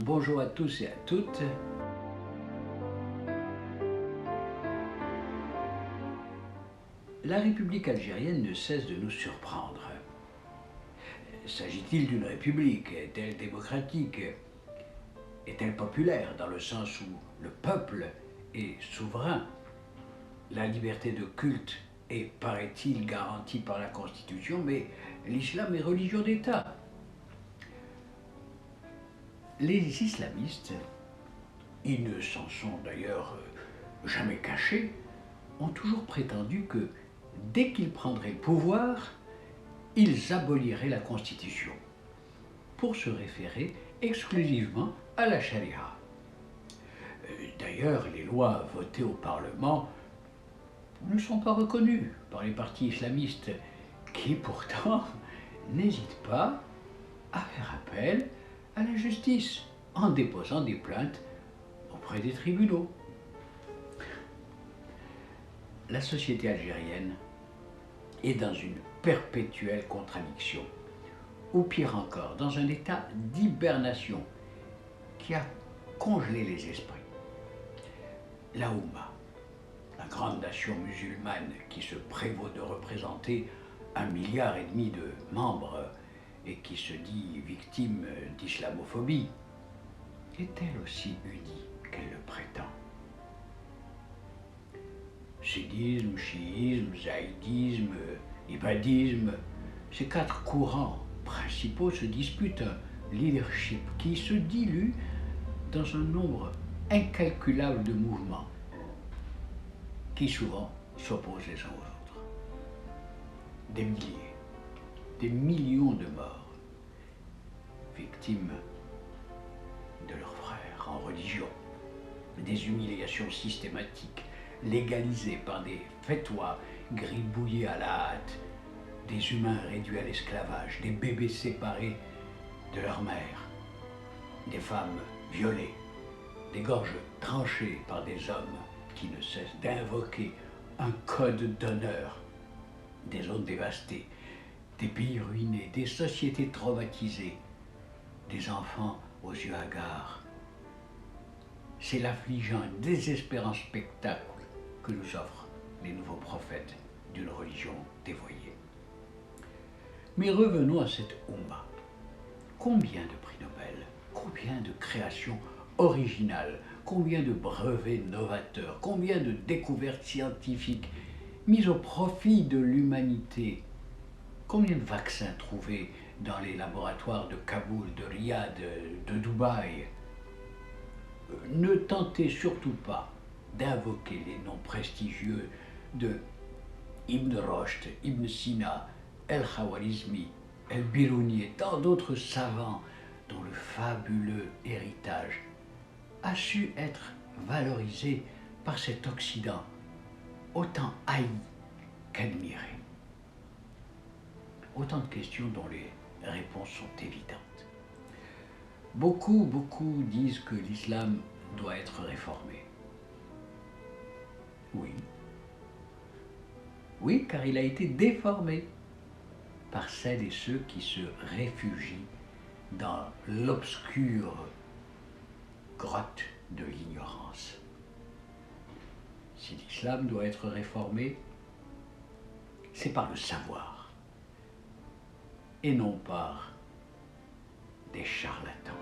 Bonjour à tous et à toutes. La République algérienne ne cesse de nous surprendre. S'agit-il d'une république? Est-elle démocratique? Est-elle populaire dans le sens où le peuple est souverain? La liberté de culte est, paraît-il, garantie par la Constitution, mais l'islam est religion d'État. Les islamistes, ils ne s'en sont d'ailleurs jamais cachés, ont toujours prétendu que dès qu'ils prendraient le pouvoir, ils aboliraient la Constitution pour se référer exclusivement à la charia. D'ailleurs, les lois votées au Parlement ne sont pas reconnues par les partis islamistes qui pourtant n'hésitent pas à faire appel à la justice en déposant des plaintes auprès des tribunaux. La société algérienne est dans une perpétuelle contradiction, ou pire encore, dans un état d'hibernation qui a congelé les esprits. La Oumma, la grande nation musulmane qui se prévaut de représenter 1,5 milliard de membres et qui se dit victime d'islamophobie, est-elle aussi unie qu'elle le prétend? Sudisme, chiisme, zaïdisme, ibadisme, ces 4 courants principaux se disputent un leadership qui se dilue dans un nombre incalculable de mouvements qui souvent s'opposent les uns aux autres. Des milliers, des millions de morts, victimes de leurs frères en religion, des humiliations systématiques légalisées par des fatwas gribouillés à la hâte, des humains réduits à l'esclavage, des bébés séparés de leur mère, des femmes violées, des gorges tranchées par des hommes qui ne cessent d'invoquer un code d'honneur, des zones dévastées, des pays ruinés, des sociétés traumatisées, des enfants aux yeux hagards. C'est l'affligeant et désespérant spectacle que nous offrent les nouveaux prophètes d'une religion dévoyée. Mais revenons à cette Oumma. Combien de prix Nobel, combien de créations originales, combien de brevets novateurs, combien de découvertes scientifiques mises au profit de l'humanité, combien de vaccins trouvés dans les laboratoires de Kaboul, de Riyad, de Dubaï. Ne tentez surtout pas d'invoquer les noms prestigieux de Ibn Rushd, Ibn Sina, El-Khawarizmi, El-Biruni et tant d'autres savants dont le fabuleux héritage a su être valorisé par cet Occident autant haï qu'admiré. Autant de questions dont les réponses sont évidentes. Beaucoup disent que l'islam doit être réformé. Oui, car il a été déformé par celles et ceux qui se réfugient dans l'obscure grotte de l'ignorance. Si l'islam doit être réformé, c'est par le savoir et non par des charlatans.